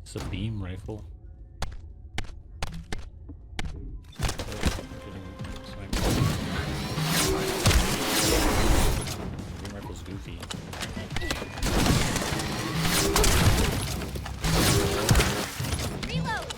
It's a beam rifle. Beam rifle's goofy. Reload.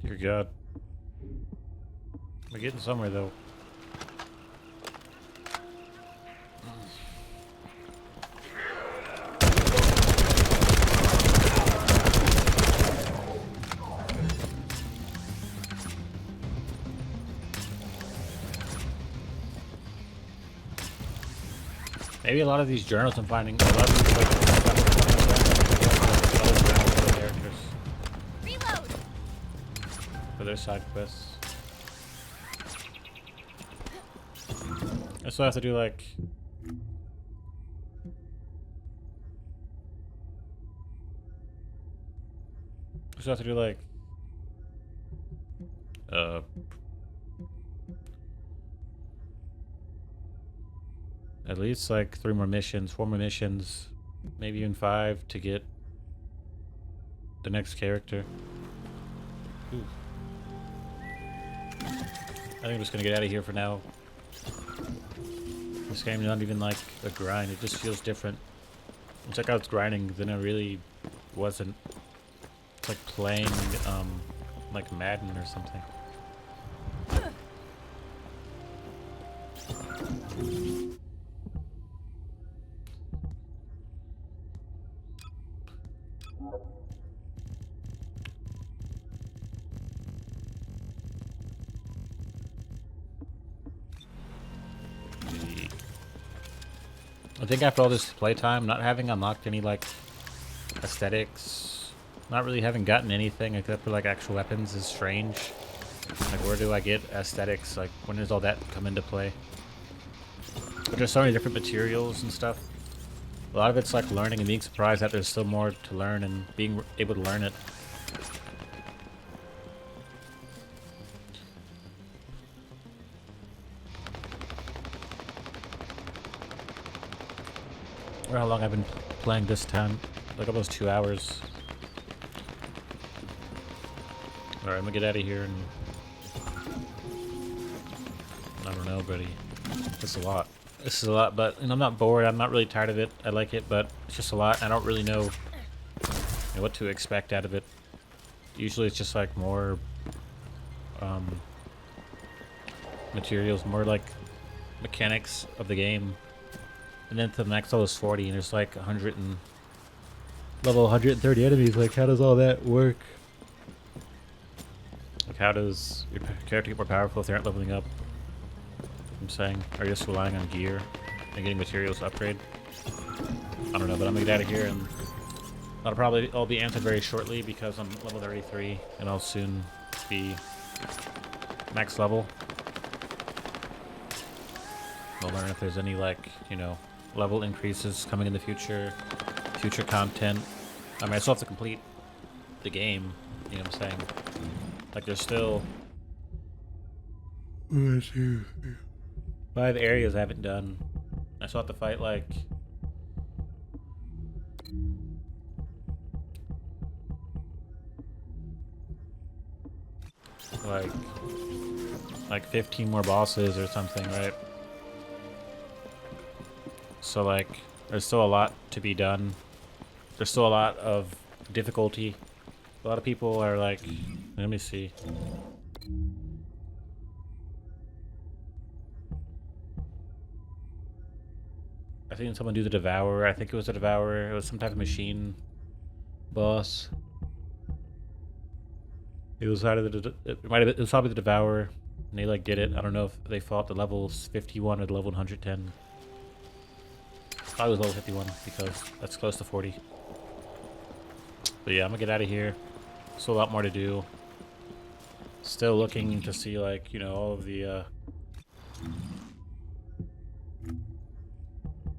Dear God. We're getting somewhere though. Maybe a lot of these journals I'm finding, a lot of these, like, characters Reload. for their side quests. I still have to do like at least like 3 more missions, 4 more missions, maybe even 5 to get the next character. Ooh. I think I'm just gonna get out of here for now. This game's not even like a grind, it just feels different. Check out it's grinding than it really wasn't. It's like playing like Madden or something. I think after all this playtime, not having unlocked any like aesthetics, not really having gotten anything except for like actual weapons is strange. Like, where do I get aesthetics? Like, when does all that come into play? But there's so many different materials and stuff. A lot of it's like learning and being surprised that there's still more to learn and being able to learn it. I wonder how long I've been playing this time. Like almost 2 hours. Alright, I'm gonna get out of here and... I don't know, buddy. This is a lot. This is a lot, but and I'm not bored. I'm not really tired of it. I like it, but it's just a lot. I don't really know what to expect out of it. Usually it's just like more materials, more like mechanics of the game. And then to the next level is 40, and there's like 100 and level 130 enemies. Like, how does all that work? Like, how does your character get more powerful if they aren't leveling up? I'm saying, are you just relying on gear and getting materials to upgrade? I don't know, but I'm gonna get out of here, and that'll probably all be answered very shortly because I'm level 33, and I'll soon be max level. We'll learn if there's any, like, you know, level increases coming in the future, future content. I mean, I still have to complete the game, you know what I'm saying? Like, there's still 5 areas I haven't done. I still have to fight, like, like 15 more bosses or something, right? So, like, there's still a lot to be done. There's still a lot of difficulty. A lot of people are like, let me see. I seen someone do the Devourer. I think it was the Devourer. It was some type of machine boss. It was either it might have been, it was probably the Devourer, and they like did it. I don't know if they fought the levels 51 or the level 110. Probably was level 51 because that's close to 40. But yeah, I'm gonna get out of here. Still a lot more to do. Still looking to see, like, you know, all of the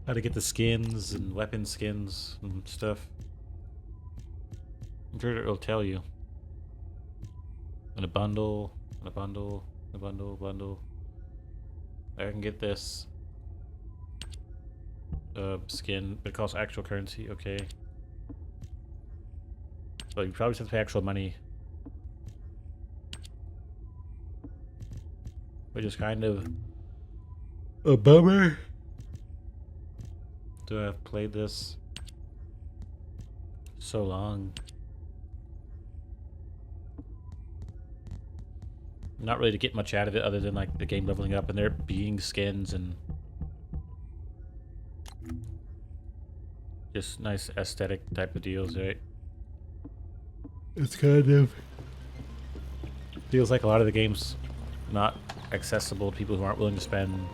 how to get the skins and weapon skins and stuff. I'm sure it'll tell you. In a bundle, in a bundle, in a bundle, bundle. I can get this skin, but it costs actual currency, okay. But you probably just have to pay actual money. Which is kind of a bummer. To have played this so long. Not really to get much out of it other than like the game leveling up and there being skins and just nice aesthetic type of deals, right? It's kind of feels like a lot of the game's not accessible to people who aren't willing to spend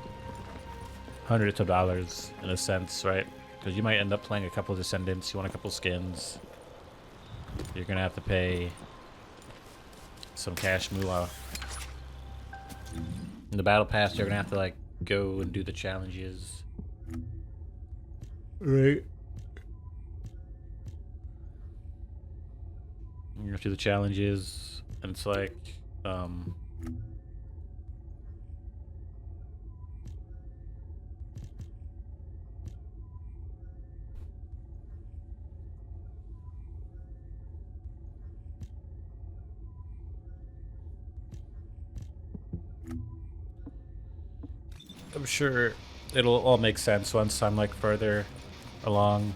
hundreds of dollars in a sense, right? Because you might end up playing a couple of Descendants, you want a couple skins, you're gonna have to pay some cash moolah. In the battle pass, you're gonna have to like go and do the challenges, right? You're gonna do the challenges, and it's like, I'm sure it'll all make sense once I'm like further along.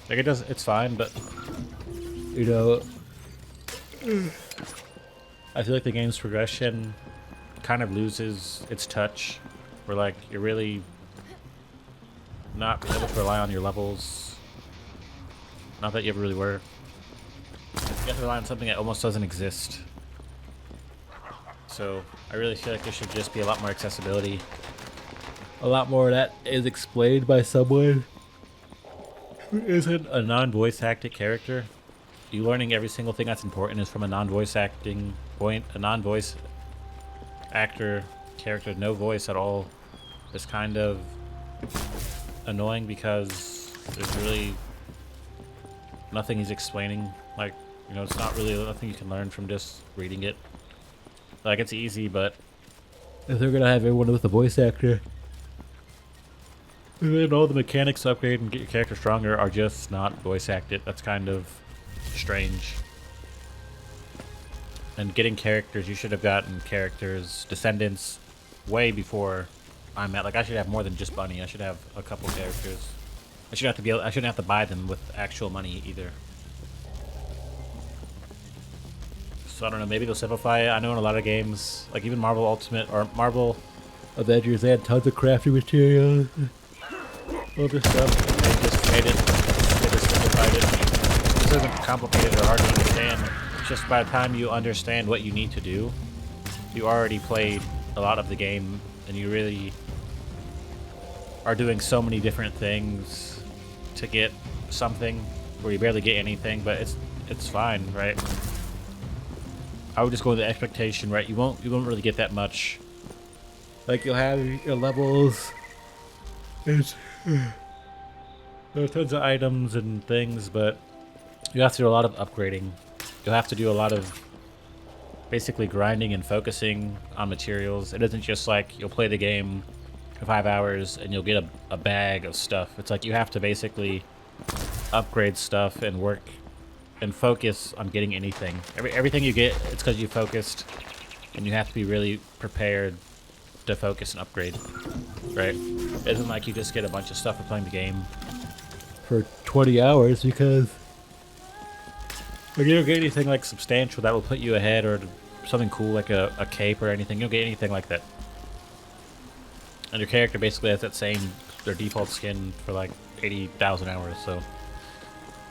Like it's fine, but you know, I feel like the game's progression kind of loses its touch. Where like you're really not able to rely on your levels. Not that you ever really were. You have to rely on something that almost doesn't exist. So I really feel like there should just be a lot more accessibility. A lot more of that is explained by someone who isn't a non-voice acting character. You learning every single thing that's important is from a non-voice acting point. A non-voice actor character, no voice at all, is kind of annoying because There's really nothing he's explaining. Like, you know, it's not really nothing you can learn from just reading it. Like, it's easy, but if they're gonna have everyone with a voice actor, and then all the mechanics to upgrade and get your character stronger are just not voice acted, that's kind of strange. And getting characters, you should have gotten characters, Descendants, way before I'm at. Like, I should have more than just Bunny. I should have a couple characters. I shouldn't have to buy them with actual money either. So I don't know, maybe they'll simplify it. I know in a lot of games, like even Marvel Ultimate or Marvel Avengers, they had tons of crafting materials, all this stuff. They just made it, they just simplified it. This isn't complicated or hard to understand. It's just by the time you understand what you need to do, you already played a lot of the game, and you really are doing so many different things to get something where you barely get anything, but it's fine, right? I would just go with the expectation, right? You won't really get that much. Like, you'll have your levels. There are tons of items and things, but you have to do a lot of upgrading. You'll have to do a lot of basically grinding and focusing on materials. It isn't just like you'll play the game for 5 hours and you'll get a bag of stuff. It's like you have to basically upgrade stuff and work and focus on getting anything. Everything you get, it's because you focused, and you have to be really prepared to focus and upgrade, right? It isn't like you just get a bunch of stuff for playing the game for 20 hours because like, you don't get anything like substantial that will put you ahead, or something cool like a cape or anything. You don't get anything like that. And your character basically has that same, their default skin for like 80,000 hours, so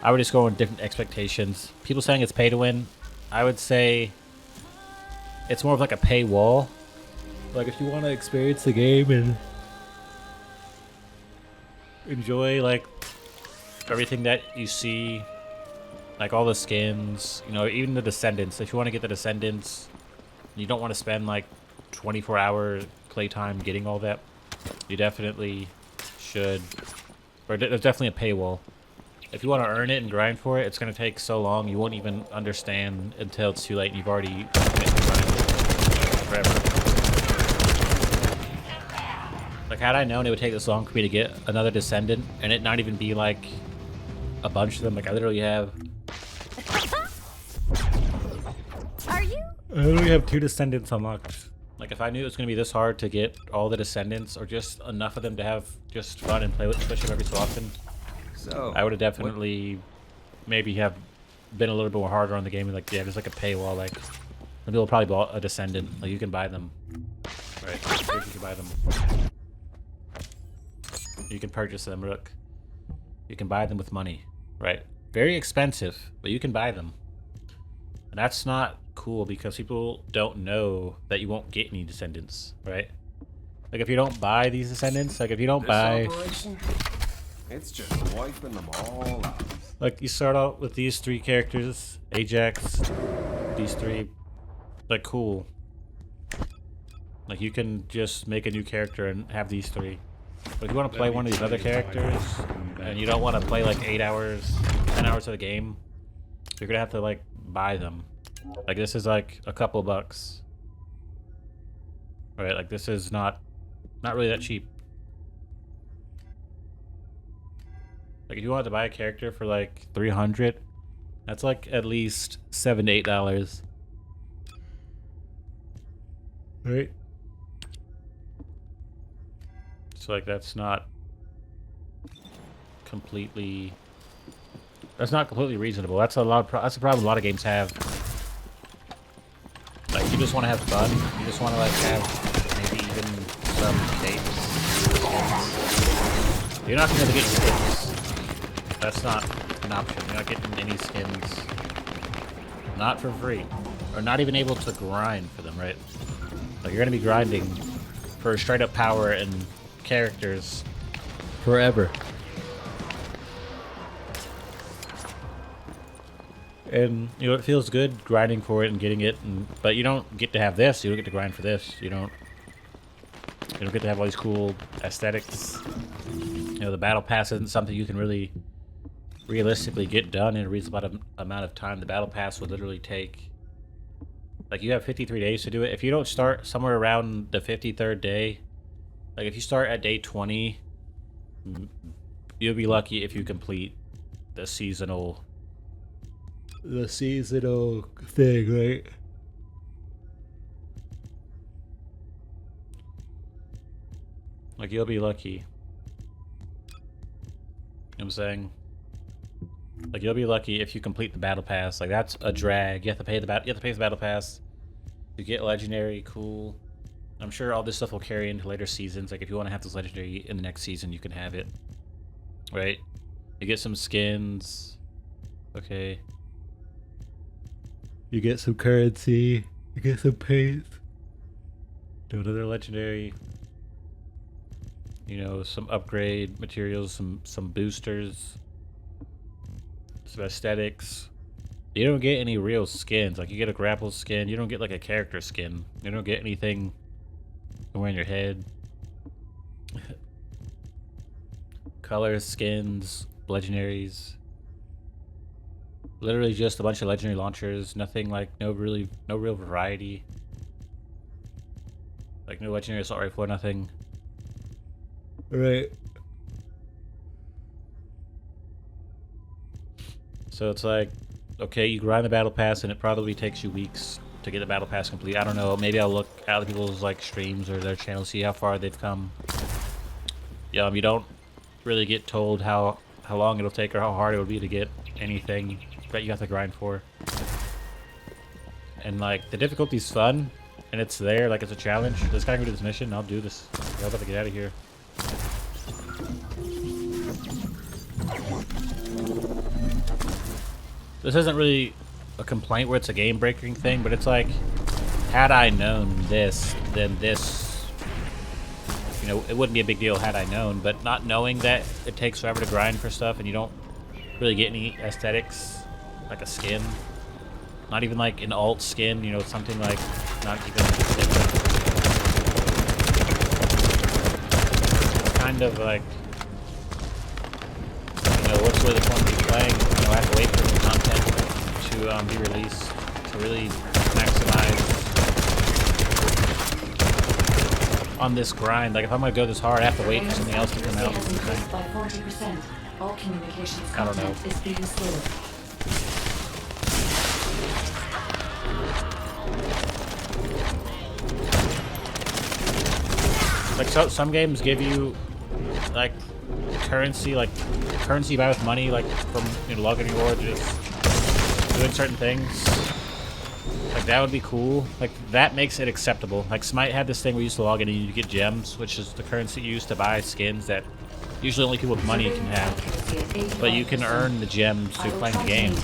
I would just go with different expectations. People saying it's pay to win, I would say it's more of like a paywall. Like, if you want to experience the game and enjoy like everything that you see, like all the skins, you know, even the Descendants. If you want to get the Descendants, you don't want to spend like 24-hour playtime getting all that, you definitely should. Or there's definitely a paywall. If you want to earn it and grind for it, it's going to take so long, you won't even understand until it's too late and you've already committed to grinding forever. Like, had I known it would take this long for me to get another Descendant, and it not even be like a bunch of them, like I literally have... Are you? I literally have 2 Descendants unlocked. Like, if I knew it was going to be this hard to get all the Descendants, or just enough of them to have just fun and play with, push them every so often, So I would have definitely maybe have been a little bit more harder on the game. Like, yeah, there's like a paywall. Like, maybe we'll probably buy a Descendant. Like, you can buy them. Right, you can buy them. You can purchase them, Rook. You can buy them with money. Right? Very expensive, but you can buy them. And that's not cool because people don't know that you won't get any Descendants, right? Like, if you don't buy these Descendants, like if you don't buy... It's just wiping them all out. Like, you start out with these 3 characters, Ajax, these 3, like, cool. Like, you can just make a new character and have these 3. But if you want to play one of these other characters, and you don't want to play, like, 8 hours, 10 hours of the game, you're gonna have to, like, buy them. Like, this is, like, a couple bucks. Right, like, this is not really that cheap. Like, if you wanted to buy a character for like $300, that's like at least $7 to $8. Right? So like that's not completely reasonable. That's that's a problem a lot of games have. Like, you just want to have fun. You just want to like have maybe even some capes. You're not going to get skins. That's not an option. You're not getting any skins. Not for free. Or not even able to grind for them, right? Like, you're going to be grinding for straight up power and characters forever. And, you know, it feels good grinding for it and getting it, but you don't get to have this. You don't get to grind for this. You don't get to have all these cool aesthetics You know, the battle pass isn't something you can really realistically get done in a reasonable amount of time. The battle pass would literally take, like, you have 53 days to do it. If you don't start somewhere around the 53rd day, like if you start at day 20, you'll be lucky if you complete the seasonal thing, right? Like, you'll be lucky. You know what I'm saying? Like, you'll be lucky if you complete the battle pass. Like, that's a drag. You have to pay the battle pass to get legendary. Cool. I'm sure all this stuff will carry into later seasons. Like, if you want to have this legendary in the next season, you can have it. Right? You get some skins. Okay. You get some currency. You get some paint. Do another legendary. You know, some upgrade materials, some boosters, some aesthetics. You don't get any real skins. Like, you get a grapple skin. You don't get, like, a character skin. You don't get anything to wear in your head. Colors, skins, legendaries. Literally just a bunch of legendary launchers. Nothing, like, no real variety. Like, no legendary assault rifle or nothing. Right. So it's like, okay, you grind the battle pass and it probably takes you weeks to get the battle pass complete. I don't know, maybe I'll look at other people's like streams or their channels, see how far they've come. Yeah, you don't really get told how long it'll take or how hard it would be to get anything that you have to grind for. And like, the difficulty's fun and it's there, like it's a challenge. This guy can do this mission, I'll do this. I'm about to get out of here. This isn't really a complaint where it's a game-breaking thing, but it's like, had I known this, then this, you know, it wouldn't be a big deal had I known, but not knowing that it takes forever to grind for stuff and you don't really get any aesthetics, like a skin, not even like an alt skin, you know, something like, not even different. It's kind of like, you know, what's really the point of me playing? You know, I have to wait for the content to be released to really maximize on this grind. Like, if I'm gonna go this hard, I have to wait for something else to come out. By 40%. All communications I don't know. content is being slowed. Like, so some games give you like currency buy with money, like from, you know, logging rewards, just doing certain things. Like, that would be cool. Like, that makes it acceptable. Like, Smite had this thing where you used to log in and you get gems, which is the currency used to buy skins that usually only people with money can have. But you can earn the gems through playing the game.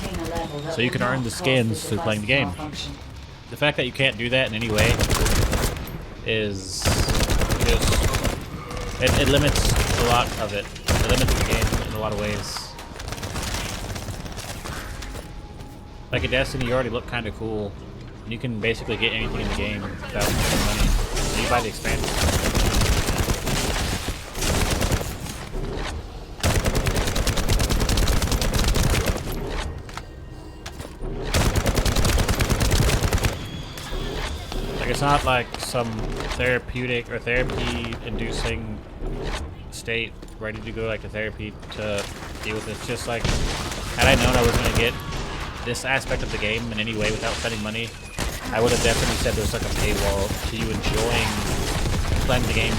So you can earn the skins through playing the game. The fact that you can't do that in any way is just, it limits a lot of it. It limits the game in a lot of ways. Like, in Destiny, you already look kind of cool. And you can basically get anything in the game without spending money. So you buy the expansion. Like, it's not like some therapeutic or therapy-inducing state ready to go like to therapy to deal with this. Just like, had I known I was going to get this aspect of the game in any way without spending money, I would have definitely said there's like a paywall to you enjoying playing the game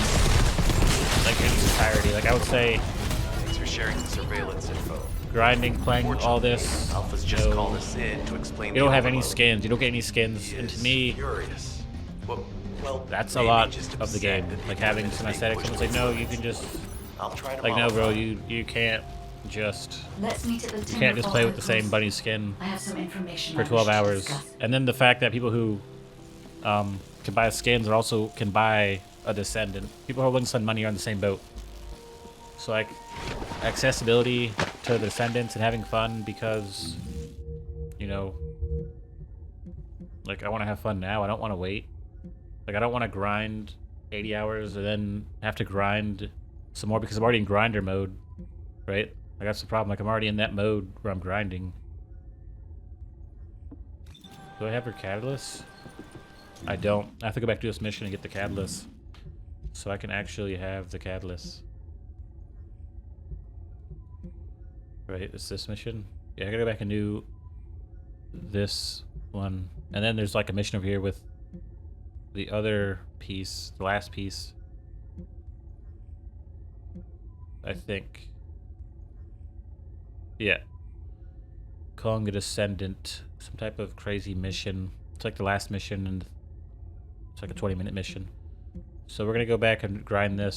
like in its entirety. Like, I would say, Thanks for sharing the surveillance info. grinding, playing all this, Alpha's you just know, called us in to explain. you don't have any overload. skins. You don't get any skins, and to me, Furious. Well, that's a maybe lot just of the game. upset that Like, the having unit's some being aesthetics. pushed Someone's like, no, to you the can just, I'll try to like, no, bro, modify. you can't just. Let's meet at the You can't just play with the same Timberfall bunny skin I have some information for I 12 wish to hours. discuss. And then the fact that people who can buy skins are also can buy a Descendant. People who are willing to spend money are on the same boat. So, like, accessibility to the Descendants and having fun because, you know, like, I want to have fun now. I don't want to wait. Like, I don't want to grind 80 hours and then have to grind some more because I'm already in grinder mode, right? Like that's the problem. Like I'm already in that mode where I'm grinding. Do I have her catalyst? I don't. I have to go back to this mission and get the catalyst, so I can actually have the catalyst. Right? It's this mission. Yeah, I gotta go back and do this one, and then there's like a mission over here with the other piece, the last piece. I think. Yeah. Calling the Descendant. Some type of crazy mission. It's like the last mission, and it's like a 20-minute mission. So we're gonna go back and grind this.